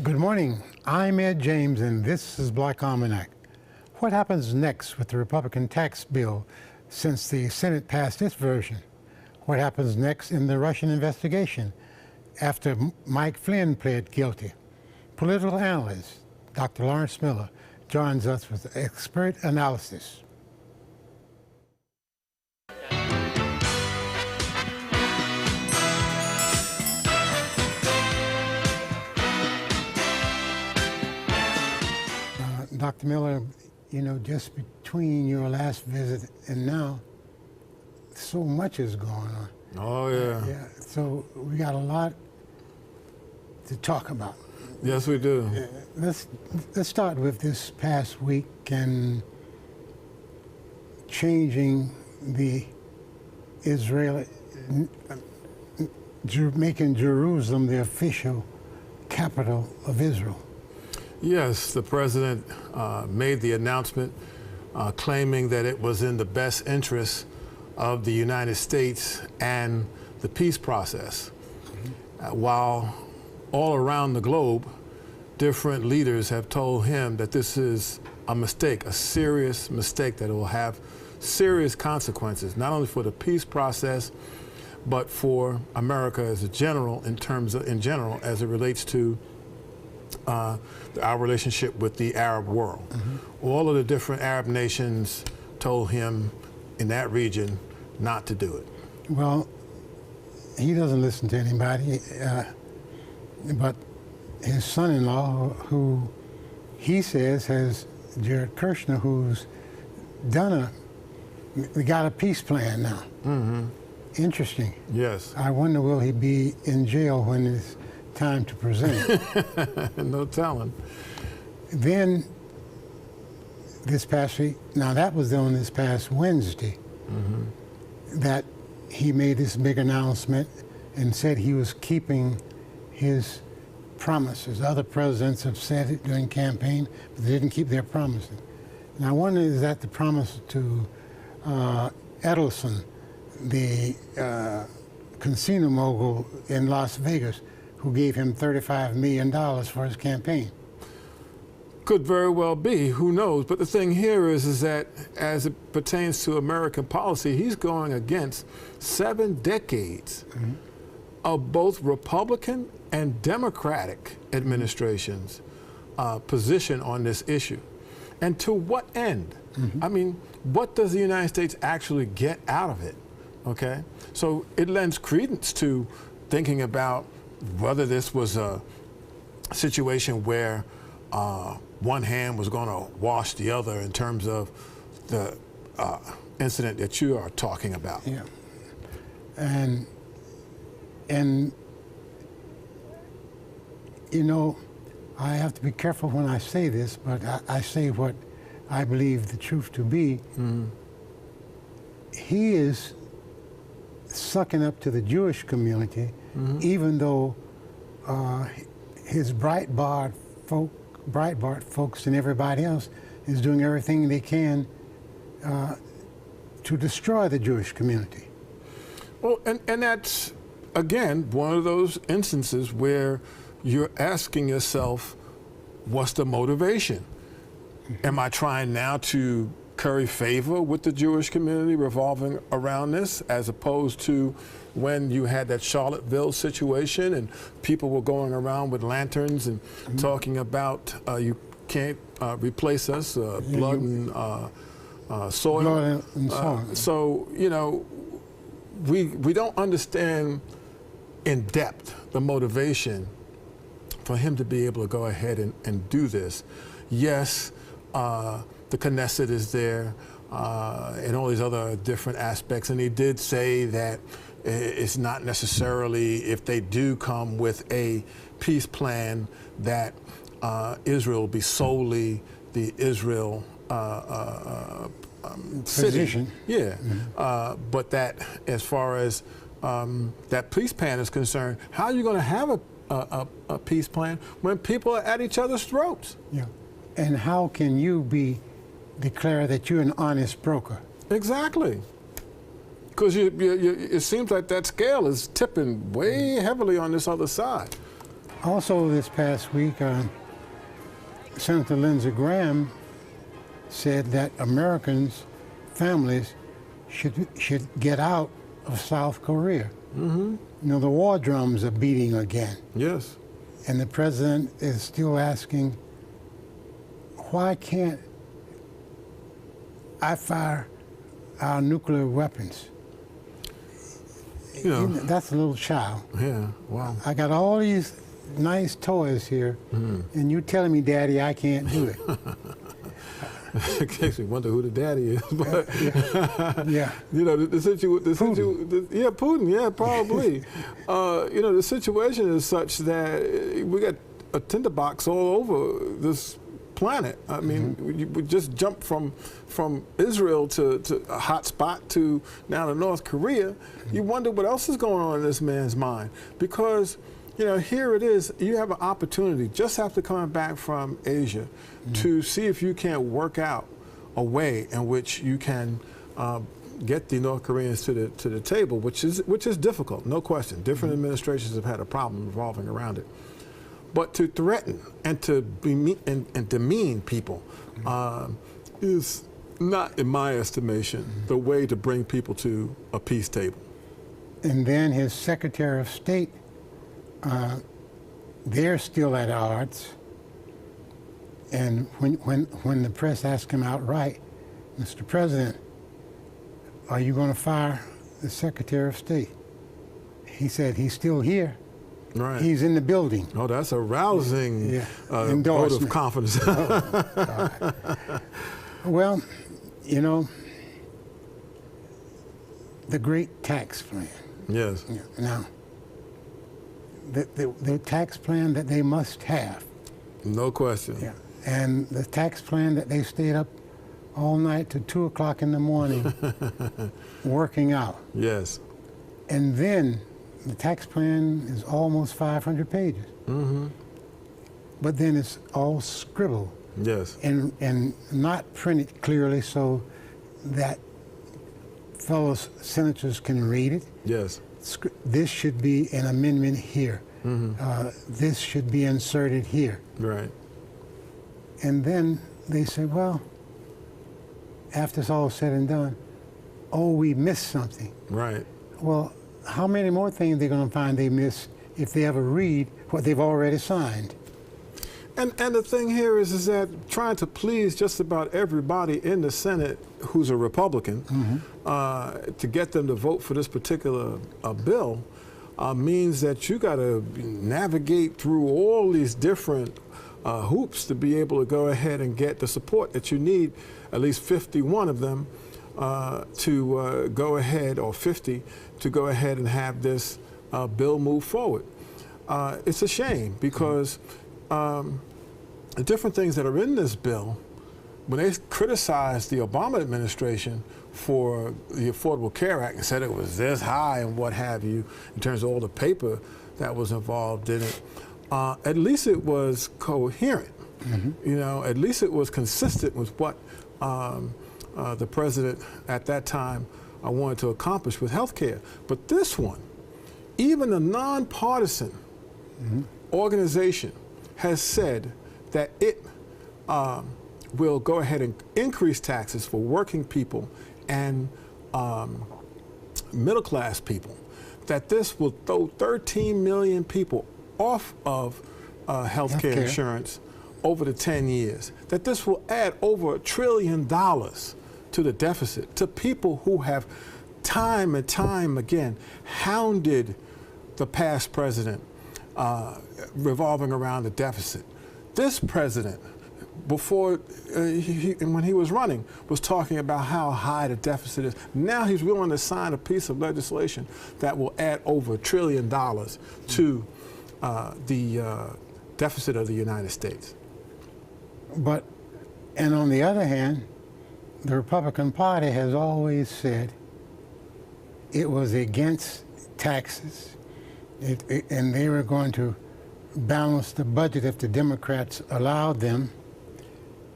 Good morning. I'm Ed James, and this is Black Almanac. What happens next with the Republican tax bill since the Senate passed its version? What happens next in the Russian investigation after Mike Flynn pled guilty? Political analyst Dr. Lawrence Miller joins us with expert analysis. Dr. Miller, you know, just between your last visit and now, so much is going on. Oh, yeah. Yeah. So we got a lot to talk about. Yes, we do. Let's start with this past week and changing the Israeli, making Jerusalem the official capital of Israel. Yes, the president made the announcement claiming that it was in the best interest of the United States and the peace process. While all around the globe, different leaders have told him that this is a mistake, a serious mistake that will have serious consequences, not only for the peace process, but for America as a general, in general, as it relates to our relationship with the Arab world. All of the different Arab nations told him in that region not to do it. Well, he doesn't listen to anybody, but his son-in-law, who he says has Jared Kushner, who's got a peace plan now. Interesting. Yes. I wonder, will he be in jail when it's time to present? No telling. Then this past week, now that was on this past Wednesday, that he made this big announcement and said he was keeping his promises. Other presidents have said it during campaign, but they didn't keep their promises. And I wonder, is that the promise to Edelson, the casino mogul in Las Vegas, who gave him $35 million for his campaign? Could very well be, who knows? But the thing here is that as it pertains to American policy, he's going against 7 decades of both Republican and Democratic administrations' position on this issue. And to what end? I mean, what does the United States actually get out of it? Okay? So it lends credence to thinking about whether this was a situation where one hand was going to wash the other in terms of the incident that you are talking about. Yeah. And you know, I have to be careful when I say this, but I say what I believe the truth to be. He is sucking up to the Jewish community, even though his Breitbart folks and everybody else is doing everything they can to destroy the Jewish community. Well, and that's, again, one of those instances where you're asking yourself, what's the motivation? Am I trying now to curry favor with the Jewish community revolving around this, as opposed to when you had that Charlottesville situation and people were going around with lanterns and talking about you can't replace us, blood and soil. Blood and soil. So, you know, we don't understand in depth the motivation for him to be able to go ahead and do this. Yes, the Knesset is there, and all these other different aspects. And he did say that it's not necessarily, if they do come with a peace plan, that Israel will be solely the Israel city. Yeah, but that as far as that peace plan is concerned, how are you going to have a peace plan when people are at each other's throats? Yeah, and how can you declare that you're an honest broker? Exactly. Because it seems like that scale is tipping way heavily on this other side. Also, this past week, Senator Lindsey Graham said that Americans, families, should get out of South Korea. Mm-hmm. You know, the war drums are beating again. Yes. And the president is still asking, why can't I fire our nuclear weapons? You know, that's a little child. Yeah, wow. I got all these nice toys here, and you telling me, Daddy, I can't do it. It makes me wonder who the daddy is. But Yeah. you know, yeah, Putin, yeah, probably. You know, the situation is such that we got a tinderbox all over this planet. I mean, we just jumped from Israel to a hot spot to now to North Korea. You wonder what else is going on in this man's mind, because you know, here it is. You have an opportunity just after coming back from Asia to see if you can't work out a way in which you can get the North Koreans to the table, which is difficult, no question. Different administrations have had a problem revolving around it. But to threaten and to demean people is not, in my estimation, the way to bring people to a peace table. And then his Secretary of State, they're still at odds. And when the press asked him outright, Mr. President, are you going to fire the Secretary of State? He said he's still here. Right. He's in the building. Oh, that's a rousing vote of confidence. Well, you know, the great tax plan. Yes. Yeah, now, the tax plan that they must have. No question. Yeah. And the tax plan that they stayed up all night to 2 o'clock in the morning working out. Yes. And then the tax plan is almost 500 pages. Mm-hmm. But then it's all scribbled. Yes. And not printed clearly so that fellow senators can read it. Yes. This should be an amendment here. Mm-hmm. This should be inserted here. Right. And then they say, well, after it's all said and done, oh, we missed something. Right. Well, how many more things they're going to find they missed if they ever read what they've already signed? And the thing here is that trying to please just about everybody in the Senate who's a Republican to get them to vote for this particular bill means that you got to navigate through all these different hoops to be able to go ahead and get the support that you need, at least 51 of them, to go ahead, or 50, to go ahead and have this bill move forward. It's a shame because the different things that are in this bill, when they criticized the Obama administration for the Affordable Care Act and said it was this high and what have you, in terms of all the paper that was involved in it, at least it was coherent. You know, at least it was consistent with what the president at that time wanted to accomplish with health care. But this one, even a nonpartisan organization has said that it will go ahead and increase taxes for working people and middle-class people, that this will throw 13 million people off of health care insurance over the 10 years, that this will add over $1 trillion to the deficit, to people who have time and time again hounded the past president revolving around the deficit. This president, before when he was running, was talking about how high the deficit is. Now he's willing to sign a piece of legislation that will add over $1 trillion to the deficit of the United States. But, and on the other hand, the Republican Party has always said it was against taxes, and they were going to balance the budget if the Democrats allowed them,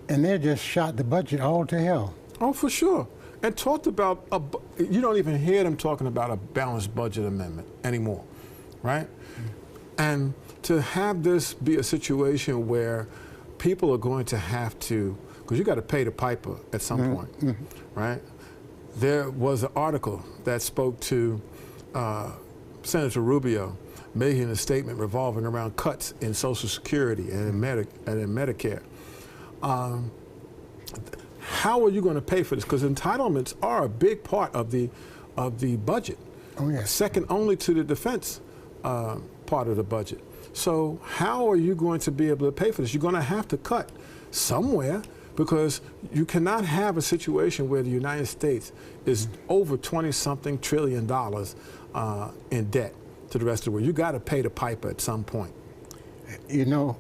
and they just shot the budget all to hell. Oh, for sure. And talked about, you don't even hear them talking about a balanced budget amendment anymore, right? And to have this be a situation where people are going to have to, because you got to pay the piper at some point, right? There was an article that spoke to Senator Rubio making a statement revolving around cuts in Social Security and in Medicare. How are you going to pay for this? Because entitlements are a big part of the budget. Oh, yes. Second only to the defense part of the budget. So how are you going to be able to pay for this? You're going to have to cut somewhere, because you cannot have a situation where the United States is over 20-something trillion dollars in debt to the rest of the world. You got to pay the piper at some point. You know,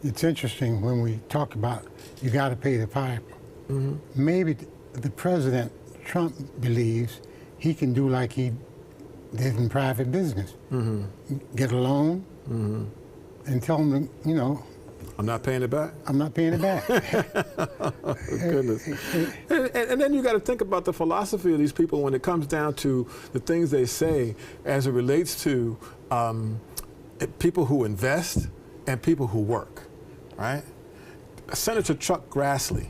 it's interesting when we talk about you got to pay the piper. Maybe the President Trump believes he can do like he did in private business. Get a loan and tell them, you know, I'm not paying it back. I'm not paying it back. Goodness. And then you got to think about the philosophy of these people when it comes down to the things they say as it relates to people who invest and people who work, right? Senator Chuck Grassley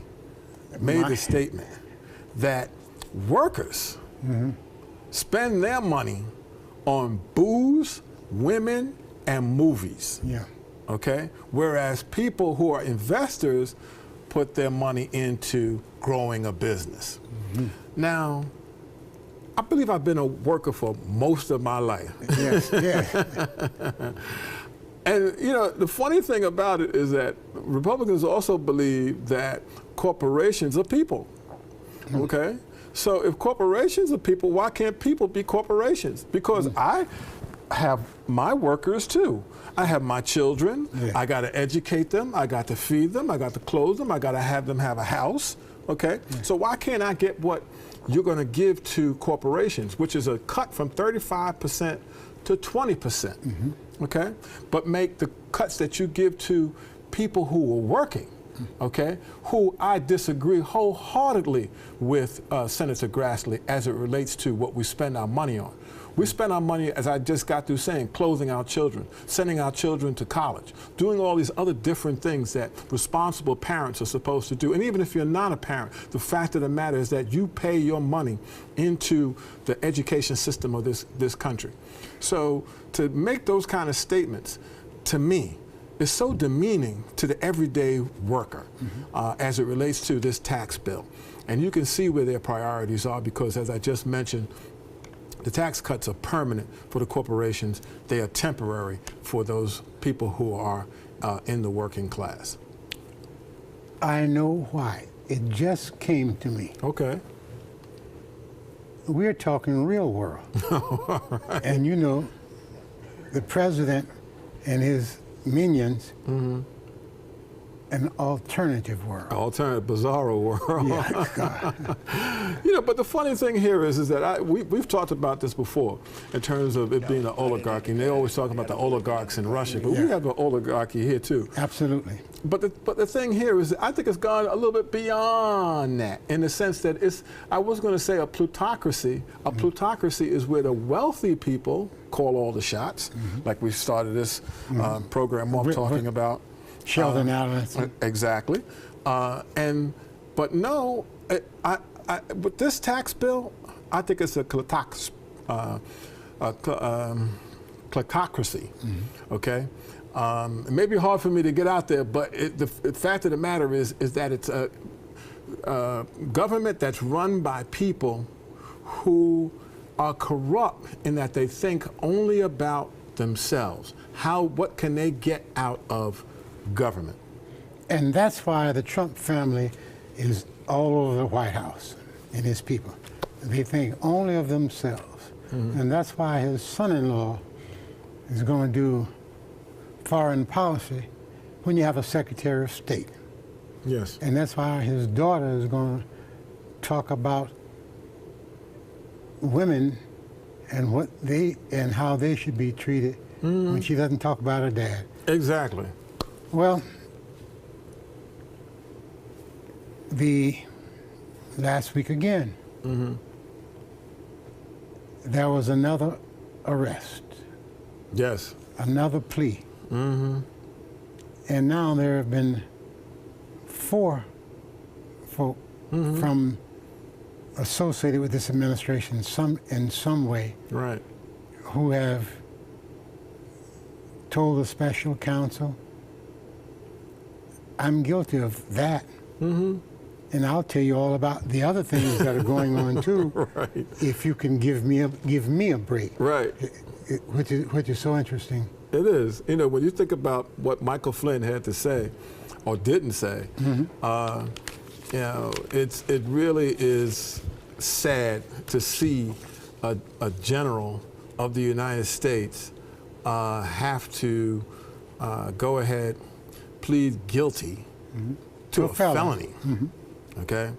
made the statement that workers spend their money on booze, women, and movies. Yeah. Okay? Whereas people who are investors put their money into growing a business. Now, I believe I've been a worker for most of my life. Yes, yes. And, you know, the funny thing about it is that Republicans also believe that corporations are people. Okay? So if corporations are people, why can't people be corporations? Because I have my workers too. I have my children. Yeah. I got to educate them. I got to feed them. I got to clothe them. I got to have them have a house. Okay? So why can't I get what you're going to give to corporations, which is a cut from 35% to 20%? Okay? But make the cuts that you give to people who are working, okay, who I disagree wholeheartedly with Senator Grassley as it relates to what we spend our money on. We spend our money, as I just got through saying, clothing our children, sending our children to college, doing all these other different things that responsible parents are supposed to do. And even if you're not a parent, the fact of the matter is that you pay your money into the education system of this country. So to make those kind of statements, to me, is so demeaning to the everyday worker as it relates to this tax bill. And you can see where their priorities are, because as I just mentioned, the tax cuts are permanent for the corporations. They are temporary for those people who are in the working class. I know why. It just came to me. Okay. We're talking real world. Right. And you know, the president and his minions, an alternative world. Alternative, bizarro world. Yeah, God. You know, but the funny thing here is that we've talked about this before in terms of it being an oligarchy. And they always talk about the oligarchs in Russia, but we have an oligarchy here too. Absolutely. But the thing here is, I think it's gone a little bit beyond that, in the sense that I was going to say a plutocracy. A plutocracy is where the wealthy people call all the shots, like we started this program off talking about. Sheldon Allen. Exactly. But no, with this tax bill, I think it's a plutocracy. Okay? It may be hard for me to get out there, but the fact of the matter is that it's a government that's run by people who are corrupt in that they think only about themselves. What can they get out of government? And that's why the Trump family is all over the White House and his people. They think only of themselves. And that's why his son-in-law is going to do foreign policy when you have a Secretary of State. Yes. And that's why his daughter is going to talk about women and how they should be treated when she doesn't talk about her dad. Exactly. Well, the last week again, there was another arrest. Yes. Another plea. And now there have been 4 folk from associated with this administration in some way Right. who have told the special counsel, I'm guilty of that. And I'll tell you all about the other things that are going on too, Right. if you can give me a break. Right. Which is so interesting. It is. You know, when you think about what Michael Flynn had to say, or didn't say, you know, it really is sad to see a general of the United States have to go ahead, plead guilty to a felony. Okay.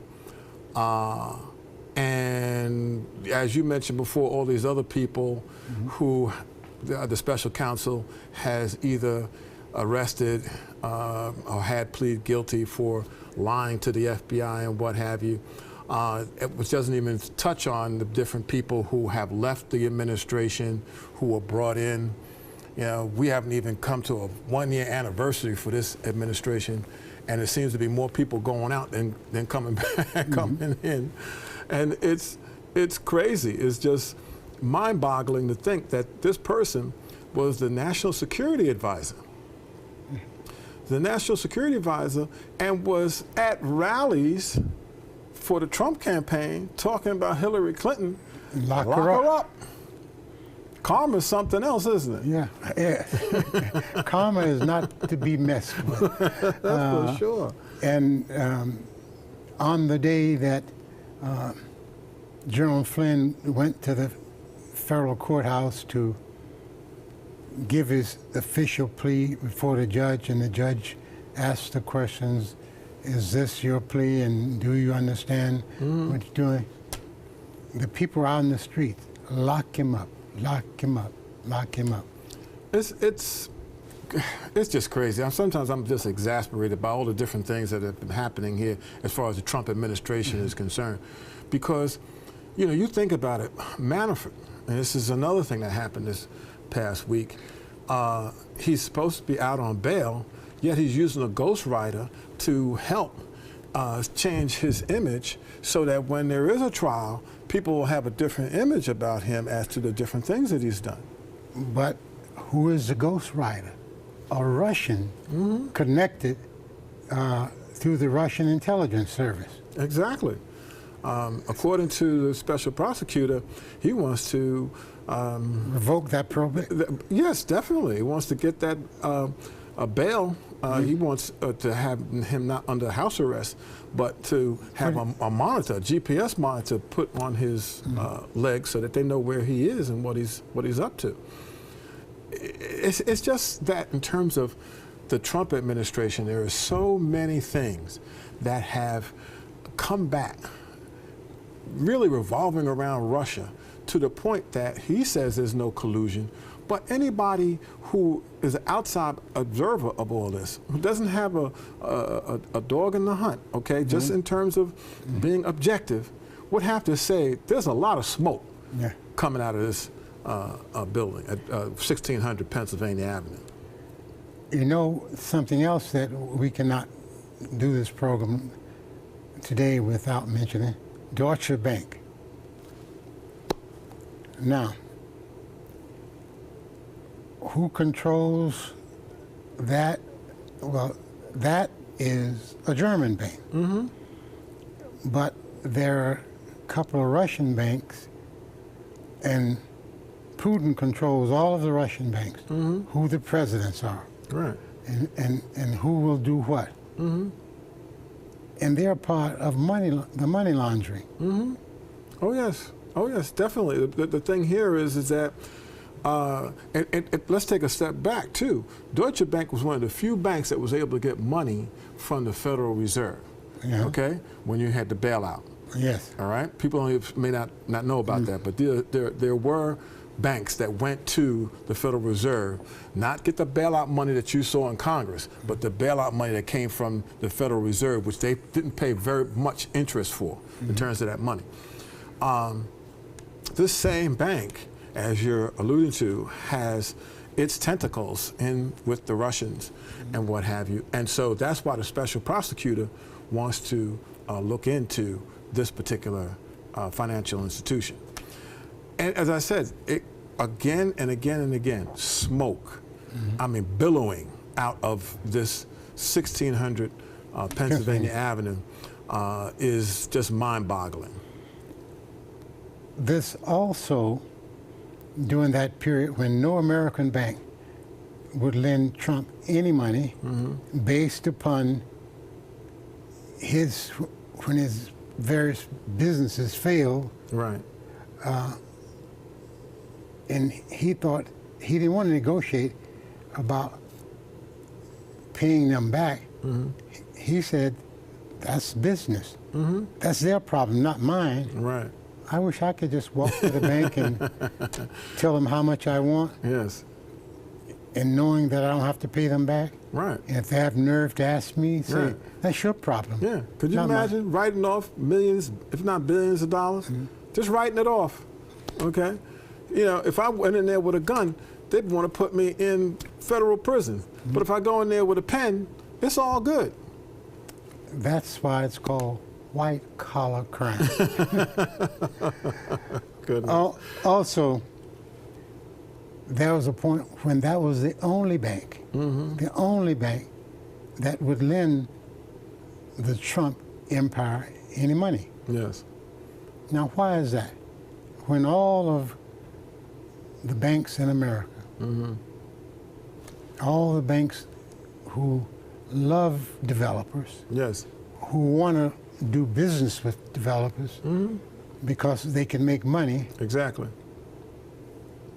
And as you mentioned before, all these other people who the special counsel has either arrested or had plead guilty for lying to the FBI and what have you, which doesn't even touch on the different people who have left the administration, who were brought in. You know, we haven't even come to a 1-year anniversary for this administration, and it seems to be more people going out than coming back, coming in. And it's crazy. It's just mind-boggling to think that this person was the National Security Advisor. The National Security Advisor, and was at rallies for the Trump campaign talking about Hillary Clinton. Lock her up. Karma's something else, isn't it? Yeah. Karma is not to be messed with. That's for sure. And on the day that General Flynn went to the federal courthouse to give his official plea before the judge, and the judge asked the questions, is this your plea, and do you understand what you're doing? The people out in the street, lock him up, lock him up, lock him up. It's just crazy. Sometimes I'm just exasperated by all the different things that have been happening here as far as the Trump administration is concerned. Because, you know, you think about it, Manafort, and this is another thing that happened this past week, he's supposed to be out on bail, yet he's using a ghostwriter to help change his image so that when there is a trial, people will have a different image about him as to the different things that he's done. But who is the ghostwriter? A Russian connected through the Russian intelligence service. Exactly. According to the special prosecutor, he wants to revoke that probate? Yes, definitely. He wants to get that a bail. He wants to have him not under house arrest, but to have a monitor, a GPS monitor, put on his leg so that they know where he is and what he's up to. It's just that in terms of the Trump administration, there are so many things that have come back, really revolving around Russia, to the point that he says there's no collusion. But anybody who is an outside observer of all this, who doesn't have a dog in the hunt, okay, just in terms of being objective, would have to say there's a lot of smoke coming out of this building at 1600 Pennsylvania Avenue. You know, something else that we cannot do this program today without mentioning, Deutsche Bank. Now, who controls that? Well, that is a German bank. But there are a couple of Russian banks, and Putin controls all of the Russian banks, who the presidents are, Right. and who will do what. And they're part of the money laundering. Oh yes, definitely. The thing here is that, let's take a step back too. Deutsche Bank was one of the few banks that was able to get money from the Federal Reserve. Yeah. Okay, when you had the bailout. Yes. All right. People may not know about that, but there were banks that went to the Federal Reserve, not get the bailout money that you saw in Congress, but the bailout money that came from the Federal Reserve, which they didn't pay very much interest for in terms of that money. This same bank, as you're alluding to, has its tentacles in with the Russians and what have you. And so that's why the special prosecutor wants to look into this particular financial institution. And as I said, it, again and again and again, smoke, I mean billowing out of this 1600 Pennsylvania Avenue is just mind-boggling. This also, during that period when no American bank would lend Trump any money based upon when his various businesses failed. Right. And he thought he didn't want to negotiate about paying them back. He said, that's business. That's their problem, not mine. Right. I wish I could just walk to the bank and tell them how much I want. Yes. And knowing that I don't have to pay them back. Right. And if they have nerve to ask me, say, Right. that's your problem. Yeah. Could you not mine. imagine writing off millions, if not billions of dollars? Just writing it off. Okay? You know, if I went in there with a gun, they'd want to put me in federal prison. But if I go in there with a pen, it's all good. That's why it's called white-collar crime. Goodness. Also, there was a point when that was the only bank that would lend the Trump empire any money. Yes. Now, why is that? When all of the banks in America, all the banks who love developers, Yes. who want to do business with developers because they can make money, Exactly.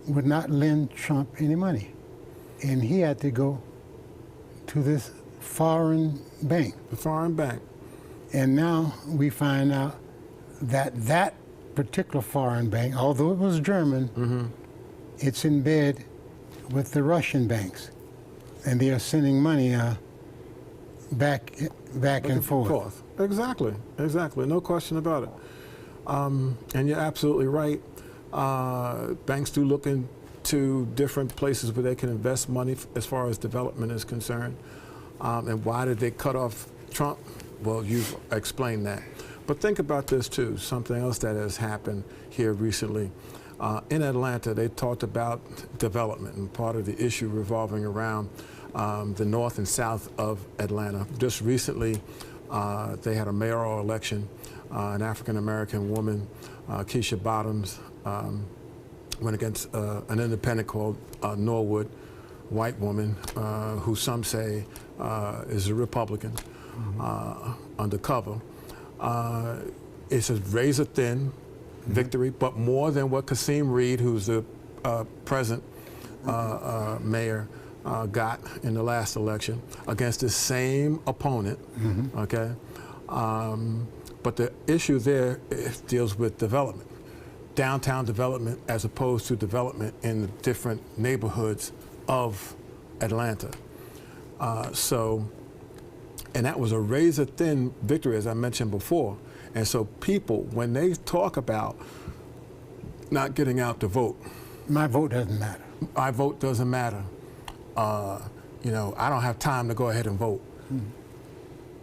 would not lend Trump any money. And he had to go to this foreign bank. The foreign bank. And now we find out that that particular foreign bank, although it was German, it's in bed with the Russian banks. And they are sending money back and forth. Exactly. Exactly. No question about it. And you're absolutely right. Banks do look into different places where they can invest money as far as development is concerned. And why did they cut off Trump? Well, you've explained that. But think about this too, something else that has happened here recently. In Atlanta, they talked about development, and part of the issue revolving around the north and south of Atlanta. Just recently, they had a mayoral election. An African-American woman, Keisha Bottoms, went against an independent called Norwood, white woman, who some say is a Republican, undercover. It's a razor-thin victory, but more than what Kasim Reed, who's the present mayor, got in the last election against the same opponent, okay? But the issue there deals with development, downtown development as opposed to development in the different neighborhoods of Atlanta. And that was a razor-thin victory, as I mentioned before. And so people, when they talk about not getting out to vote, My vote doesn't matter. my vote doesn't matter. You know, I don't have time to go ahead and vote.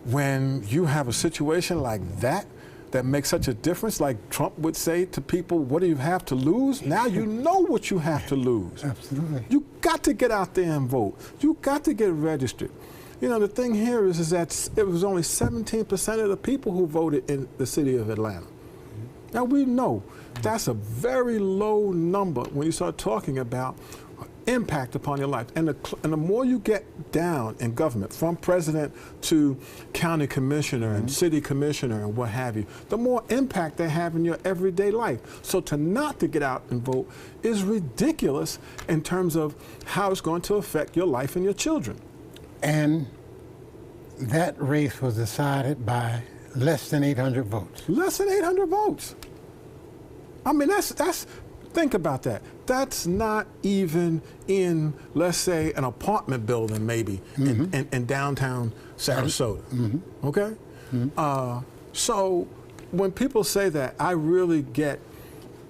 When you have a situation like that, that makes such a difference, like Trump would say to people, what do you have to lose? Now you know what you have to lose. Absolutely. You got to get out there and vote. You got to get registered. You know, the thing here is that it was only 17% of the people who voted in the city of Atlanta. Now we know that's a very low number when you start talking about impact upon your life. And the more you get down in government, from president to county commissioner and city commissioner and what have you, the more impact they have in your everyday life. So to not to get out and vote is ridiculous in terms of how it's going to affect your life and your children. And that race was decided by less than 800 votes. Less than 800 votes. I mean, that's think about that. That's not even in, let's say, an apartment building maybe in downtown Sarasota. Okay? So when people say that, I really get,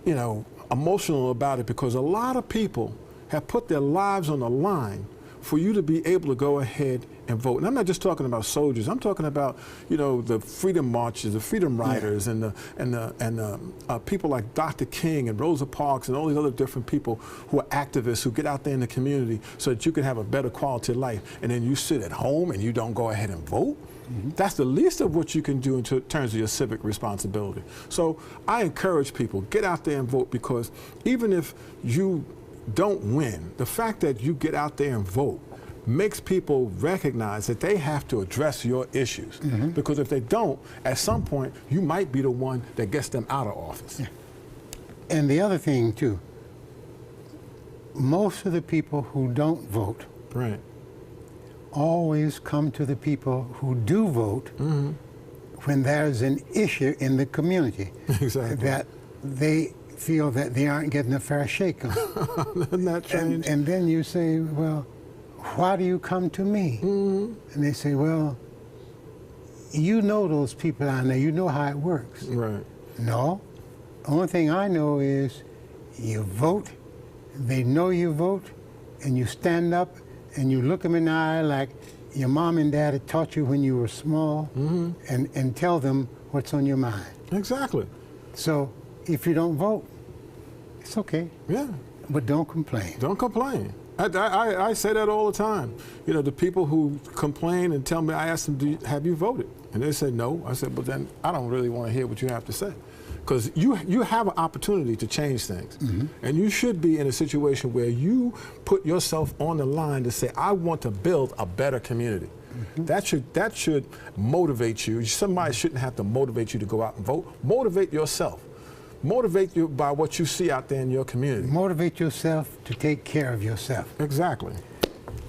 you know, emotional about it, because a lot of people have put their lives on the line for you to be able to go ahead and vote. And I'm not just talking about soldiers. I'm talking about, the freedom marches, the freedom riders, and the people like Dr. King and Rosa Parks and all these other different people who are activists who get out there in the community so that you can have a better quality of life. And then you sit at home and you don't go ahead and vote. That's the least of what you can do in terms of your civic responsibility. So I encourage people, get out there and vote, because even if you don't win, the fact that you get out there and vote makes people recognize that they have to address your issues. Because if they don't, at some point, you might be the one that gets them out of office. Yeah. And the other thing, too, most of the people who don't vote Right. always come to the people who do vote when there's an issue in the community Exactly. that they feel that they aren't getting a fair shake on. Isn't that strange? And then you say, well, why do you come to me? And they say, well, you know those people down there, you know how it works. Right. No, the only thing I know is you vote, they know you vote, and you stand up and you look them in the eye like your mom and dad had taught you when you were small, and tell them what's on your mind. Exactly. So if you don't vote, it's okay. Yeah. But don't complain. Don't complain. I say that all the time. The people who complain and tell me, I ask them, have you voted? And they say no. I said, but then I don't really want to hear what you have to say. Because you have an opportunity to change things. And you should be in a situation where you put yourself on the line to say, I want to build a better community. That should motivate you. Somebody shouldn't have to motivate you to go out and vote. Motivate yourself. Motivate you by what you see out there in your community. Motivate yourself to take care of yourself. Exactly.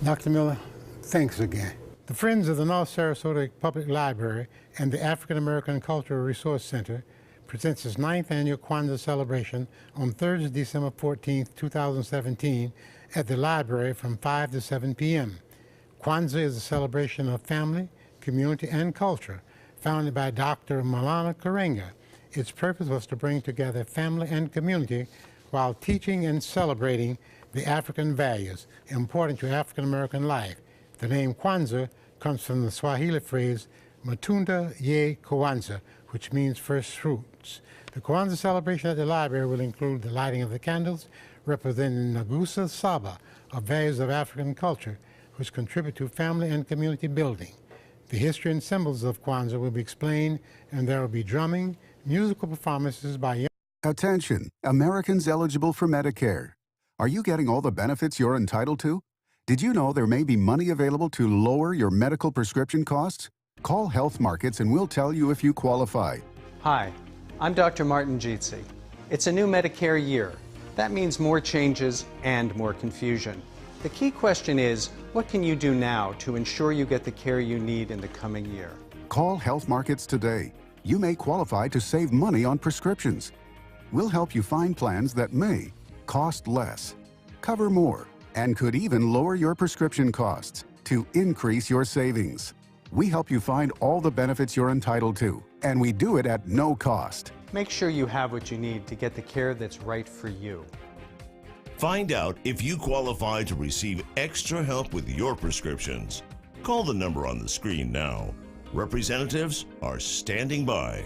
Dr. Miller, thanks again. The Friends of the North Sarasota Public Library and the African American Cultural Resource Center presents its 9th annual Kwanzaa celebration on Thursday, December 14th, 2017 at the library from 5 to 7 p.m. Kwanzaa is a celebration of family, community, and culture founded by Dr. Malana Karenga. Its purpose was to bring together family and community while teaching and celebrating the African values important to African American life. The name Kwanzaa comes from the Swahili phrase Matunda ye Kwanzaa, which means first fruits. The Kwanzaa celebration at the library will include the lighting of the candles representing Nagusa Saba, of values of African culture, which contribute to family and community building. The history and symbols of Kwanzaa will be explained, and there will be drumming, musical performances by young. Attention, Americans eligible for Medicare. Are you getting all the benefits you're entitled to? Did you know there may be money available to lower your medical prescription costs? Call Health Markets and we'll tell you if you qualify. Hi, I'm Dr. Martin Jeetsi. It's a new Medicare year. That means more changes and more confusion. The key question is, what can you do now to ensure you get the care you need in the coming year? Call Health Markets today. You may qualify to save money on prescriptions. We'll help you find plans that may cost less, cover more, and could even lower your prescription costs to increase your savings. We help you find all the benefits you're entitled to, and we do it at no cost. Make sure you have what you need to get the care that's right for you. Find out if you qualify to receive extra help with your prescriptions. Call the number on the screen now. Representatives are standing by.